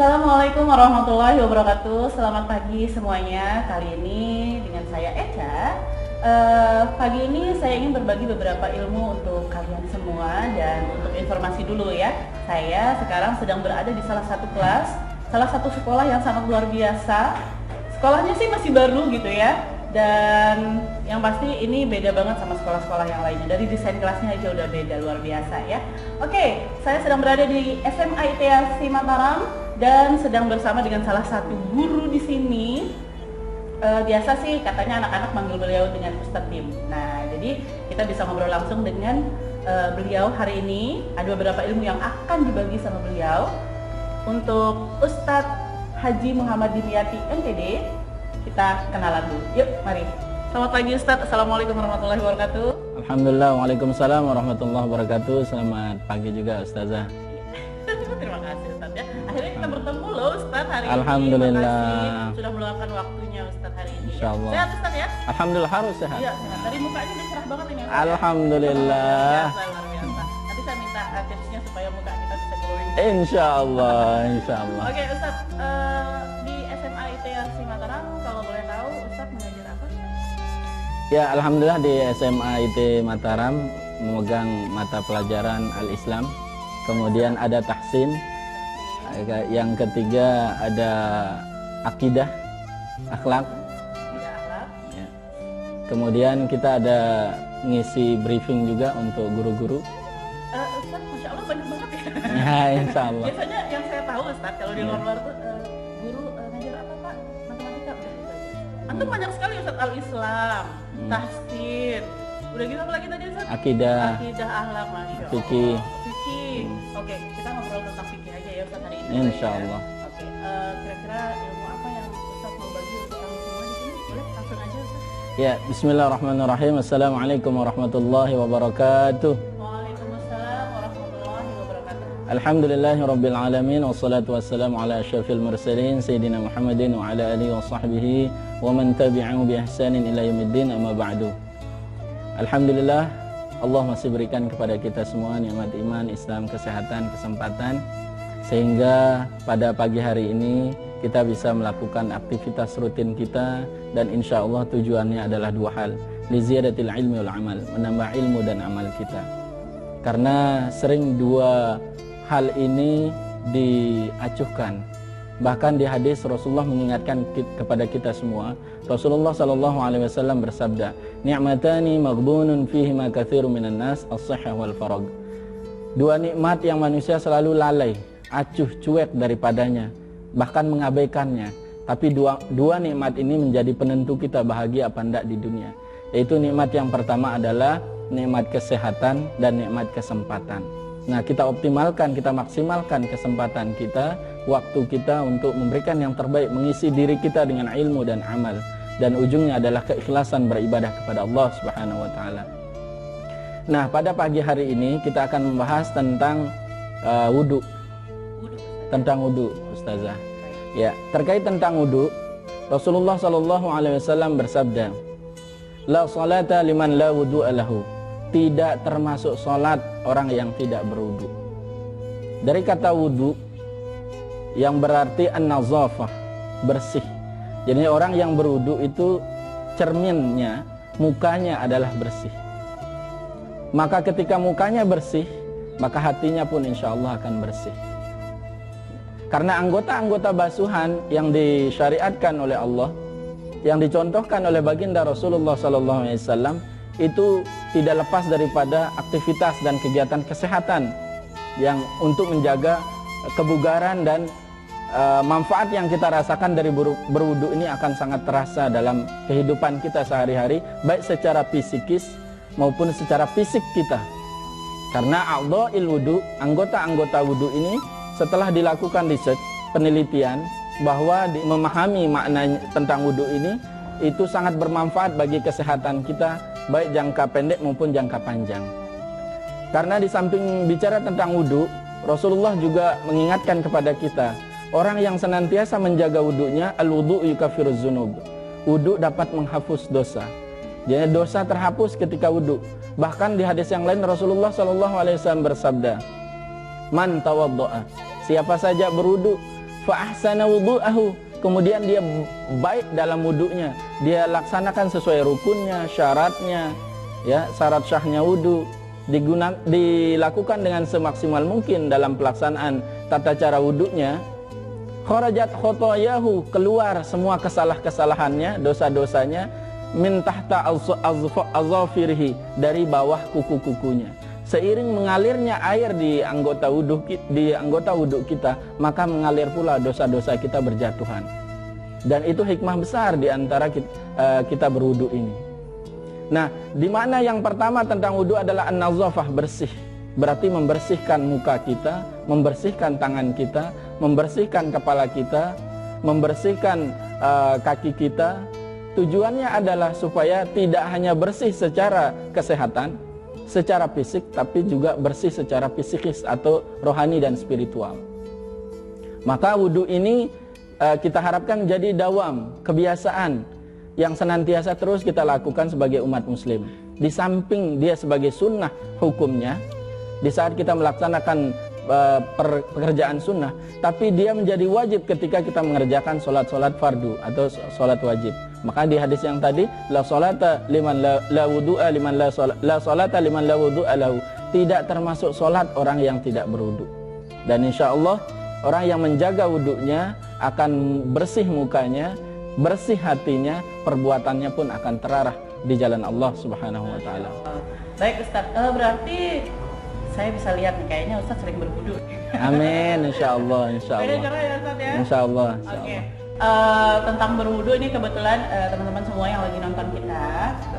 Assalamualaikum warahmatullahi wabarakatuh. Selamat pagi semuanya. Kali ini dengan saya Eca. Pagi ini saya ingin berbagi beberapa ilmu untuk kalian semua. Dan untuk informasi dulu ya, saya sekarang sedang berada di salah satu kelas, salah satu sekolah yang sangat luar biasa. Sekolahnya sih masih baru gitu ya, dan yang pasti ini beda banget sama sekolah-sekolah yang lainnya. Dari desain kelasnya aja udah beda, luar biasa ya. Oke, saya sedang berada di SMA ITASI Mataram dan sedang bersama dengan salah satu guru di sini. Biasa sih katanya anak-anak manggil beliau dengan Ustadz Bim. Nah, jadi kita bisa ngobrol langsung dengan beliau hari ini. Ada beberapa ilmu yang akan dibagi sama beliau. Untuk Ustadz Haji Muhammad Dimyati MPD, kita kenalan dulu. Yuk, mari. Selamat pagi Ustadz. Assalamualaikum warahmatullahi wabarakatuh. Alhamdulillah, waalaikumsalam warahmatullahi wabarakatuh. Selamat pagi juga Ustazah. Terima kasih Ustadz ya. Akhirnya kita bertemu loh Ustadz hari Alhamdulillah. ini. Terima kasih sudah meluangkan waktunya Ustadz hari ini. Insyaallah. Sehat Ustadz ya? Alhamdulillah, harus sehat. Iya, sehat. Dari mukanya udah cerah banget ini. Alhamdulillah. Luar biasa. Nanti saya minta tipsnya supaya muka kita bisa glowing. Insyaallah, insyaallah. Oke Ustadz, di SMA ITASI Mataram kalau boleh tahu Ustadz mengajar apa? Ya, alhamdulillah di SMA IT Mataram memegang mata pelajaran Al-Islam. Kemudian ada tahsin. Yang ketiga ada akidah, akhlak. Tidak akhlak. Ya. Kemudian kita ada ngisi briefing juga untuk guru-guru. Ustadz, Masya Allah banyak banget ya. Ya, insyaallah. Biasanya yang saya tahu Ustadz, kalau di luar-luar tuh guru ngajar apa Pak? Matematika udah gitu aja. Antum banyak sekali Ustadz, Al-Islam, tahsin. Udah gitu apa lagi tadi Ustadz? Akidah, Akidah, akhlak, Masya Allah. fikih. Fikih. Oke, kita ngobrol tentang fikih aja ya Ustadz hari ini. Insyaallah. Oke, kira-kira ilmu apa yang Ustadz mau bagi untuk kami semua di sini? Boleh langsung aja Ustadz. Ya, bismillahirrahmanirrahim. Assalamualaikum warahmatullahi wabarakatuh. Waalaikumsalam warahmatullahi wabarakatuh. Alhamdulillahi rabbil alamin. Wassalatu wassalamu ala asyrafil mursalin Sayyidina Muhammadin wa ala alihi wa sahbihi wa man tabi'ahu bi ihsanin ila yaumiddin, amma ba'du. Alhamdulillah, Allah masih berikan kepada kita semua nikmat iman, Islam, kesehatan, kesempatan, sehingga pada pagi hari ini kita bisa melakukan aktivitas rutin kita, dan insya Allah tujuannya adalah dua hal: liziyadatil ilmi wal amal, menambah ilmu dan amal kita. Karena sering dua hal ini diacuhkan. Bahkan di hadis Rasulullah mengingatkan kepada kita semua. Rasulullah sallallahu alaihi wasallam bersabda, "Ni'matani maghbunun fihima katsirun minan nas, as-sihhah wal faragh." Dua nikmat yang manusia selalu lalai, acuh, cuek daripadanya, bahkan mengabaikannya. Tapi dua nikmat ini menjadi penentu kita bahagia apa enggak di dunia. Yaitu nikmat yang pertama adalah nikmat kesehatan dan nikmat kesempatan. Nah, kita optimalkan, kita maksimalkan kesempatan kita, waktu kita untuk memberikan yang terbaik, mengisi diri kita dengan ilmu dan amal, dan ujungnya adalah keikhlasan beribadah kepada Allah Subhanahu wa taala. Nah, pada pagi hari ini kita akan membahas tentang wudu. Tentang wudu, Ustazah. Ya, terkait tentang wudu, Rasulullah sallallahu alaihi wasallam bersabda, "La salata liman la wudu'a lahu." Tidak termasuk salat orang yang tidak berwudu. Dari kata wudu yang berarti an-nazafah, bersih. Jadi orang yang berwudu itu cerminnya, mukanya adalah bersih. Maka ketika mukanya bersih, maka hatinya pun insya Allah akan bersih. Karena anggota-anggota basuhan yang disyariatkan oleh Allah, yang dicontohkan oleh baginda Rasulullah SAW, itu tidak lepas daripada aktivitas dan kegiatan kesehatan yang untuk menjaga kebugaran, dan manfaat yang kita rasakan dari berwudu ini akan sangat terasa dalam kehidupan kita sehari-hari, baik secara psikis maupun secara fisik kita. Karena a'dha'il wudu, anggota-anggota wudu ini, setelah dilakukan riset, penelitian bahwa memahami makna tentang wudu ini itu sangat bermanfaat bagi kesehatan kita, baik jangka pendek maupun jangka panjang. Karena di samping bicara tentang wudu, Rasulullah juga mengingatkan kepada kita, orang yang senantiasa menjaga wudunya, al-wudu yukafiruz dzunub. Wudu dapat menghapus dosa. Jadi dosa terhapus ketika wudu. Bahkan di hadis yang lain Rasulullah SAW bersabda, "Man tawaddo'a," siapa saja berwudu, fa ahsana wudu'ahu, kemudian dia baik dalam wudunya, dia laksanakan sesuai rukunnya, syaratnya, ya, syarat syahnya wudu, dilakukan dengan semaksimal mungkin dalam pelaksanaan tata cara wudunya. Kharajat khotoyahu, keluar semua kesalahan-kesalahannya, dosa-dosanya, min tahta azafirhi, dari bawah kuku-kukunya. Seiring mengalirnya air di anggota wudhu kita, maka mengalir pula dosa-dosa kita berjatuhan. Dan itu hikmah besar di antara kita berwudhu ini. Nah, di mana yang pertama tentang wudhu adalah an-nazafah, bersih. Berarti membersihkan muka kita, membersihkan tangan kita, membersihkan kepala kita, membersihkan kaki kita. Tujuannya adalah supaya tidak hanya bersih secara kesehatan, secara fisik, tapi juga bersih secara psikis atau rohani dan spiritual. Maka wudhu ini kita harapkan jadi dawam, kebiasaan yang senantiasa terus kita lakukan sebagai umat muslim. Di samping dia sebagai sunnah hukumnya, di saat kita melaksanakan pekerjaan sunnah, tapi dia menjadi wajib ketika kita mengerjakan sholat-sholat fardu atau sholat wajib. Maka di hadis yang tadi, la sholata liman la wudu'a liman la sholata liman la wudu'a lahu, tidak termasuk sholat orang yang tidak berwudu. Dan insya Allah orang yang menjaga wudunya akan bersih mukanya, bersih hatinya, perbuatannya pun akan terarah di jalan Allah Subhanahu wa taala. Baik Ustaz, berarti saya bisa lihat nih, kayaknya Ustaz sering berwudu. Amin, insya Allah, insya Allah. Beda cara ya Ustaz ya? Insya Allah. Oke. Tentang berwudu ini kebetulan teman-teman semua yang lagi nonton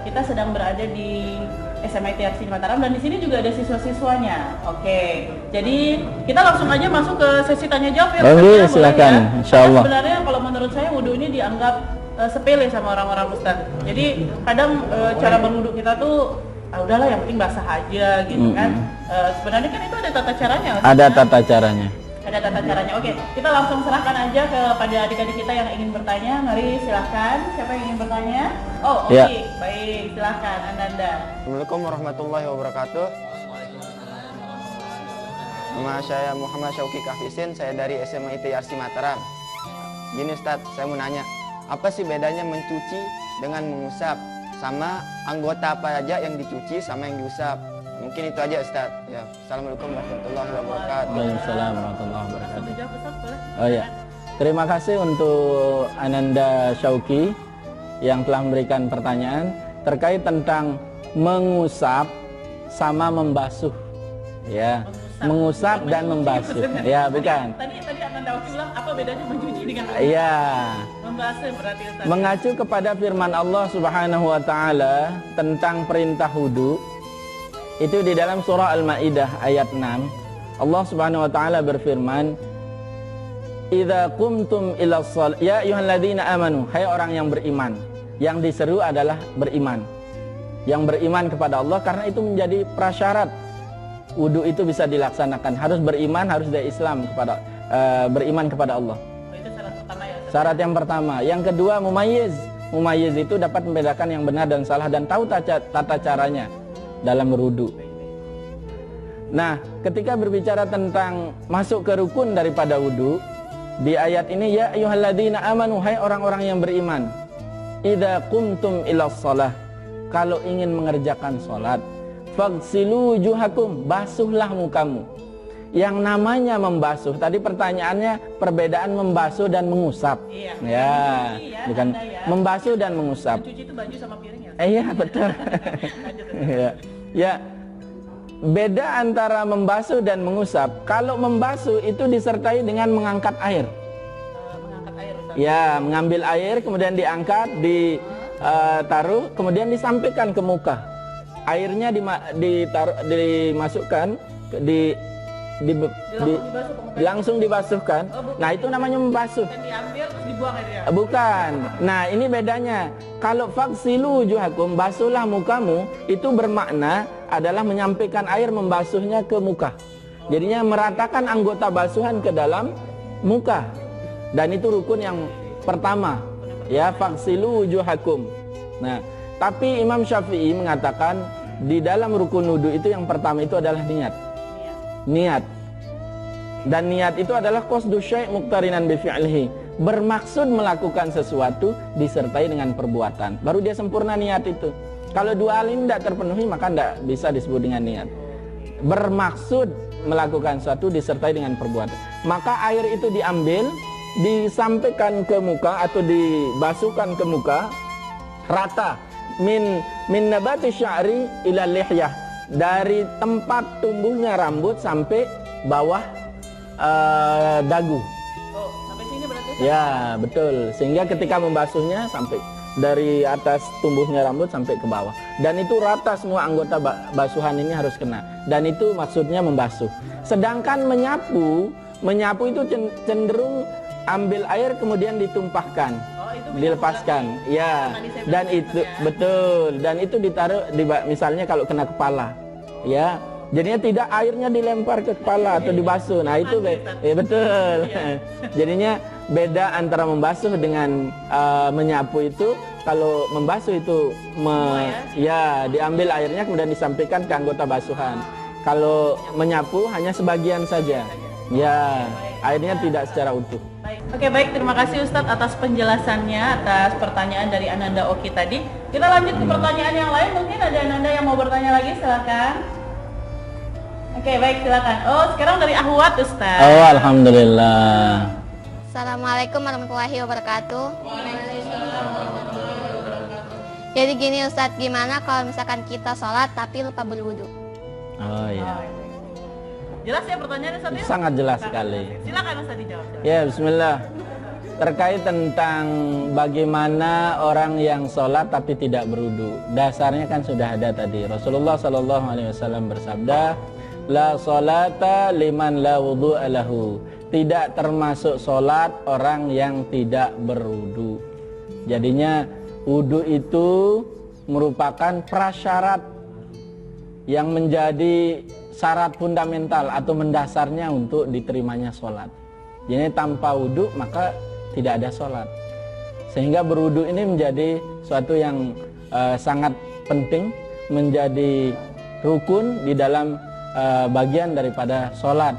kita sedang berada di SMA ITRC Mataram, dan di sini juga ada siswa-siswanya. Oke. Jadi kita langsung aja masuk ke sesi tanya jawab ya. Oke, silakan. Ya? Insya Allah. Sebenarnya kalau menurut saya wudu ini dianggap sepele sama orang-orang Ustaz. Jadi kadang cara berwudu kita tuh udahlah yang penting basah aja gitu kan. Sebenarnya kan itu ada tata caranya. Ada tata caranya. Ada tata caranya. Oke, kita langsung serahkan aja kepada adik-adik kita yang ingin bertanya. Mari silahkan. Siapa yang ingin bertanya? Oh, oke. Ya. Baik, silahkan Ananda. Assalamualaikum warahmatullahi wabarakatuh. Nama saya Muhammad Syauki Kafisin, saya dari SMA ITRC Mataram. Gini Ustadz, saya mau nanya, apa sih bedanya mencuci dengan mengusap? Sama anggota apa aja yang dicuci sama yang diusap? Mungkin itu aja Ustadz. Ya. Assalamualaikum warahmatullahi wabarakatuh. Waalaikumsalam warahmatullahi wabarakatuh. Jawab Ustaz, boleh? Oh ya, terima kasih untuk Ananda Syauki yang telah memberikan pertanyaan terkait tentang mengusap sama membasuh. Ya, mengusap dan membasuh. Ya, bukan. Tadi Ananda bilang apa bedanya mencuci dengan Iya. membasuh berarti Ustaz. Mengacu kepada firman Allah Subhanahu wa taala tentang perintah wudu, itu di dalam surah Al-Maidah ayat 6. Allah Subhanahu wa taala berfirman, "Idza qumtum ila shalah ya ayyuhalladzina amanu", hai orang yang beriman. Yang diseru adalah beriman. Yang beriman kepada Allah, karena itu menjadi prasyarat wudu itu bisa dilaksanakan. Harus beriman, harus dari Islam kepada beriman kepada Allah. Itu syarat pertama ya Ustaz. Syarat yang pertama. Yang kedua, mumayyiz. Mumayyiz itu dapat membedakan yang benar dan salah dan tahu tata caranya dalam berwudu. Nah, ketika berbicara tentang masuk ke rukun daripada wudu, di ayat ini, ya ayyuhalladzina amanu, hai orang-orang yang beriman, idza qumtum ila shalah, kalau ingin mengerjakan salat, faghsilu wujuhakum, basuhlah mukamu. Yang namanya membasuh, tadi pertanyaannya perbedaan membasuh dan mengusap. Iya. Ya, bukan ya. membasuh dan mengusap. Mencuci itu baju sama piring ya? Iya, betul. Ya. Ya. Beda antara membasuh dan mengusap. Kalau membasuh itu disertai dengan mengangkat air. Mengangkat air Ustaz. Ya, mengambil air kemudian diangkat, ditaruh, kemudian disampaikan ke muka. Airnya dimasukkan langsung dibasuhkan. Nah, itu namanya membasuh. Dan diambil terus dibuang airnya. Bukan. Nah, ini bedanya. Kalau faghsilu wujuhakum, basuhlah mukamu, itu bermakna adalah menyampaikan air, membasuhnya ke muka. Jadinya meratakan anggota basuhan ke dalam muka. Dan itu rukun yang pertama. Ya, faghsilu wujuhakum. Nah, tapi Imam Syafi'i mengatakan di dalam rukun wudu itu yang pertama itu adalah niat. Niat. Dan niat itu adalah qasdu syai' muqtarinan bi fi'lihi, bermaksud melakukan sesuatu disertai dengan perbuatan. Baru dia sempurna niat itu. Kalau dua hal ini tidak terpenuhi maka tidak bisa disebut dengan niat. Bermaksud melakukan sesuatu disertai dengan perbuatan. Maka air itu diambil, disampaikan ke muka atau dibasuhkan ke muka rata min nabati sya'ri ila lihyah, dari tempat tumbuhnya rambut sampai bawah dagu. Oh, sampai sini berarti? Ya, betul. Sehingga ketika membasuhnya sampai dari atas tumbuhnya rambut sampai ke bawah. Dan itu rata, semua anggota basuhan ini harus kena. Dan itu maksudnya membasuh. Sedangkan menyapu itu cenderung ambil air kemudian ditumpahkan. Oh, itu dilepaskan. Ya. Dan itu betul. Dan itu ditaruh misalnya kalau kena kepala. Ya. Jadinya tidak airnya dilempar ke kepala atau dibasuh. Nah itu betul. Jadinya beda antara membasuh dengan menyapu itu. Kalau membasuh itu diambil airnya kemudian disampaikan ke anggota basuhan. Kalau menyapu hanya sebagian saja. Ya, airnya tidak secara utuh. Oke, baik, terima kasih Ustadz atas penjelasannya, atas pertanyaan dari Ananda Oki tadi. Kita lanjut ke pertanyaan yang lain. Mungkin ada Ananda yang mau bertanya lagi, silakan. Oke, baik, silakan. Oh, sekarang dari Ahwat, Ustaz. Oh, alhamdulillah. Assalamualaikum warahmatullahi wabarakatuh. Jadi gini Ustadz, gimana kalau misalkan kita sholat tapi lupa berwudu? Oh iya. Jelas ya pertanyaannya Ustadz ya? Sangat jelas sekali. Silakan Ustadz dijawab. Ya, bismillah. Terkait tentang bagaimana orang yang sholat tapi tidak berwudu. Dasarnya kan sudah ada tadi. Rasulullah SAW bersabda, la sholata liman la wudu'a lahu. Tidak termasuk sholat orang yang tidak berwudu. Jadinya wudu itu merupakan prasyarat yang menjadi syarat fundamental atau mendasarnya untuk diterimanya sholat. Jadi tanpa wudu maka tidak ada sholat. Sehingga berwudu ini menjadi suatu yang sangat penting, menjadi rukun di dalam bagian daripada sholat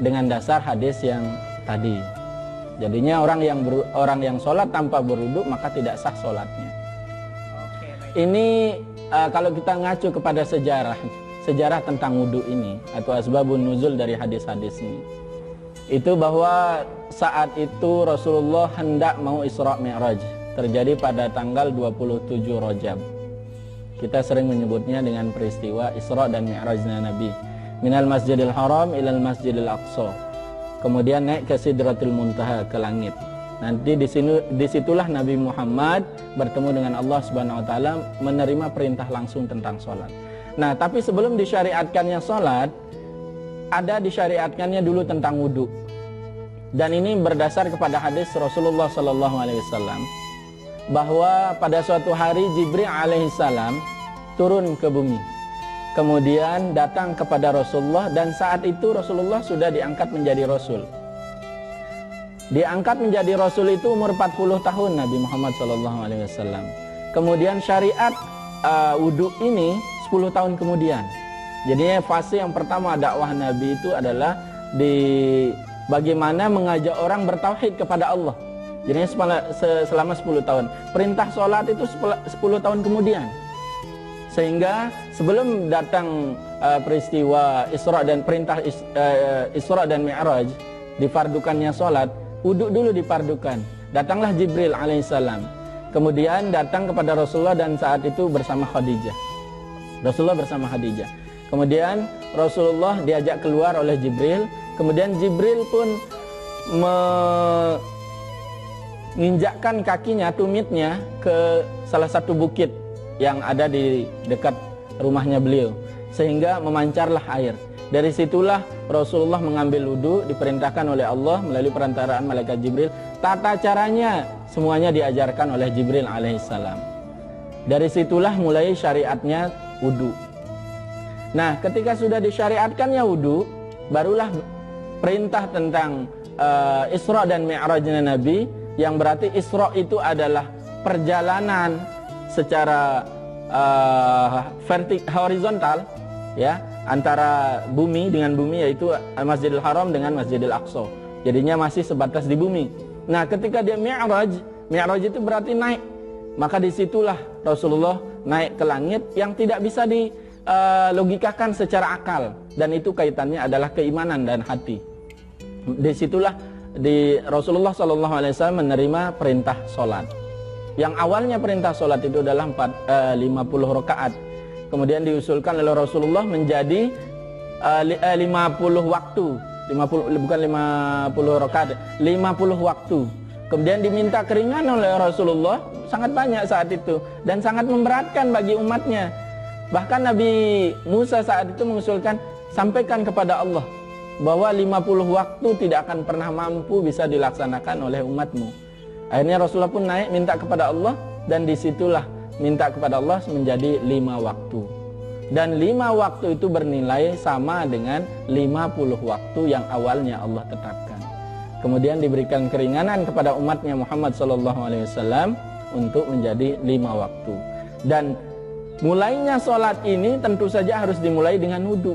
dengan dasar hadis yang tadi. Jadinya orang yang sholat tanpa berwudu maka tidak sah sholatnya. Ini kalau kita ngacu kepada sejarah tentang wudu ini atau asbabun nuzul dari hadis-hadis ini, itu bahwa saat itu Rasulullah hendak mau Isra Mi'raj, terjadi pada tanggal 27 Rajab. Kita sering menyebutnya dengan peristiwa Isra dan Mi'rajnya Nabi, minal Masjidil Haram ilal Masjidil Aqsa. Kemudian naik ke Sidratul Muntaha, ke langit. Nanti disitulah Nabi Muhammad bertemu dengan Allah Subhanahu Wa Taala, menerima perintah langsung tentang sholat. Nah, tapi sebelum disyariatkannya sholat, ada disyariatkannya dulu tentang wudu. Dan ini berdasar kepada hadis Rasulullah SAW bahwa pada suatu hari Jibril alaihissalam turun ke bumi. Kemudian datang kepada Rasulullah, dan saat itu Rasulullah sudah diangkat menjadi Rasul. Diangkat menjadi Rasul itu umur 40 tahun Nabi Muhammad SAW. Kemudian syariat wudu ini 10 tahun kemudian. Jadi fase yang pertama dakwah Nabi itu adalah bagaimana mengajak orang bertauhid kepada Allah. Jadi selama 10 tahun. Perintah sholat itu 10 tahun kemudian. Sehingga sebelum datang peristiwa Isra dan perintah Isra dan Mi'raj, difardukannya sholat, wudu dulu difardukan. Datanglah Jibril alaihissalam. Kemudian datang kepada Rasulullah dan saat itu bersama Khadijah. Rasulullah bersama Khadijah. Kemudian Rasulullah diajak keluar oleh Jibril. Kemudian Jibril pun menginjakkan kakinya, tumitnya ke salah satu bukit yang ada di dekat rumahnya beliau, sehingga memancarlah air. Dari situlah Rasulullah mengambil wudu, diperintahkan oleh Allah melalui perantaraan malaikat Jibril. Tata caranya semuanya diajarkan oleh Jibril alaihissalam. Dari situlah mulai syariatnya wudu. Nah, ketika sudah disyariatkannya wudu, barulah perintah tentang Isra dan Mi'rajnya Nabi, yang berarti Isra itu adalah perjalanan secara horizontal, ya, antara bumi dengan bumi, yaitu Masjidil Haram dengan Masjidil Aqsa. Jadinya masih sebatas di bumi. Nah, ketika dia Mi'raj itu berarti naik. Maka disitulah Rasulullah naik ke langit yang tidak bisa dilogikakan secara akal. Dan itu kaitannya adalah keimanan dan hati. Disitulah Rasulullah SAW menerima perintah sholat. Yang awalnya perintah sholat itu adalah 50 rakaat. Kemudian diusulkan oleh Rasulullah menjadi 50 waktu. 50, bukan 50 rakaat, 50 waktu. Kemudian diminta keringanan oleh Rasulullah sangat banyak saat itu dan sangat memberatkan bagi umatnya. Bahkan Nabi Musa saat itu mengusulkan, sampaikan kepada Allah bahwa 50 waktu tidak akan pernah mampu bisa dilaksanakan oleh umatmu. Akhirnya Rasulullah pun naik minta kepada Allah, dan disitulah minta kepada Allah menjadi 5 waktu. Dan 5 waktu itu bernilai sama dengan 50 waktu yang awalnya Allah tetapkan. Kemudian diberikan keringanan kepada umatnya Muhammad SAW untuk menjadi 5 waktu. Dan mulainya sholat ini tentu saja harus dimulai dengan wudhu.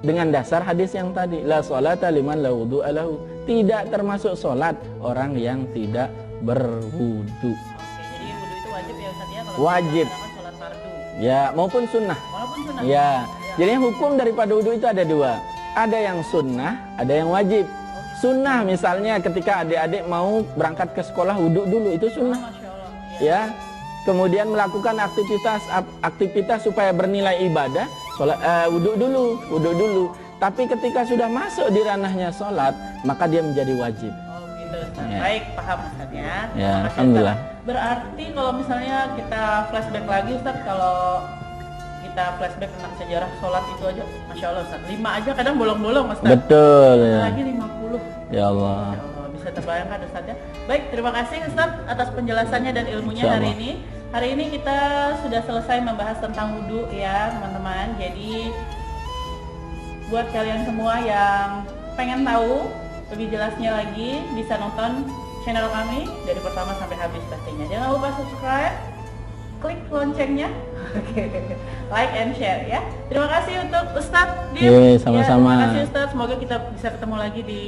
Dengan dasar hadis yang tadi, la sholata liman la wudu'a lahu. Tidak termasuk sholat orang yang tidak berwudu. Oke, jadi wudu itu wajib ya Ustaz ya? Kalau Wajib. sholat fardu. Ya, maupun sunnah. Walaupun sunnah. Ya, jadi hukum daripada wudu itu ada 2. Ada yang sunnah, ada yang wajib. Sunnah misalnya ketika adik-adik mau berangkat ke sekolah wudu dulu, itu sunnah. Masya Allah. Ya. Kemudian melakukan aktivitas supaya bernilai ibadah, wudu dulu. Tapi ketika sudah masuk di ranahnya sholat, maka dia menjadi wajib. Oh gitu Ustaz. Ya. Baik, paham Ustaz ya. Ya, Terima kasih, alhamdulillah. Ustaz. Berarti kalau misalnya kita flashback lagi Ustaz, kalau kita flashback tentang sejarah sholat itu aja, Masya Allah Ustaz, 5 aja kadang bolong-bolong Ustaz. Betul ya. Lagi 50. Ya Allah. Masya Allah, bisa terbayangkan Ustaz ya. Baik, terima kasih Ustaz atas penjelasannya dan ilmunya Insya hari Allah. ini. Hari ini kita sudah selesai membahas tentang wudhu ya teman-teman. Jadi buat kalian semua yang pengen tahu lebih jelasnya lagi, bisa nonton channel kami dari pertama sampai habis pastinya. Jangan lupa subscribe, klik loncengnya, like and share ya. Terima kasih untuk Ustadz Dim. Iya, sama-sama. Terima kasih Ustadz, semoga kita bisa ketemu lagi di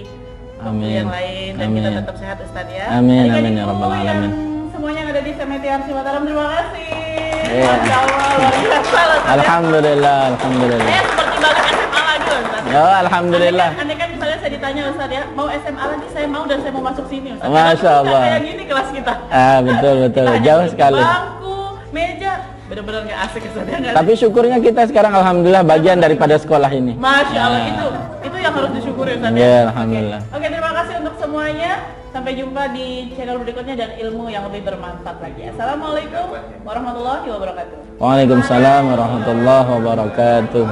waktu Amin. yang lain dan Amin. kita tetap sehat Ustadz ya. Amin, Adik-adikku amin ya rabbal alamin. yang semuanya yang ada di SMIT Mataram, terima kasih. Iya. Masya Allah, luar biasa loh, Ustadz ya. Alhamdulillah, alhamdulillah. Saya seperti balik SMA lagi loh Ustadz. Ya, alhamdulillah. Andai kan misalnya saya ditanya Ustadz ya, mau SMA lagi, saya mau dan saya mau masuk sini Ustadz. Masya Karena Allah. kayak gini kelas kita. Betul. Kita Jauh hanya sekali. bangku, meja, benar-benar nggak asik Ustadz ya. Tapi syukurnya kita sekarang alhamdulillah bagian daripada sekolah ini. Masya Allah, itu yang harus disyukuri Ustadz Ya, ya. alhamdulillah. Oke, terima kasih untuk semuanya. Sampai jumpa di channel berikutnya dan ilmu yang lebih bermanfaat lagi. Assalamualaikum warahmatullahi wabarakatuh. Waalaikumsalam warahmatullahi wabarakatuh.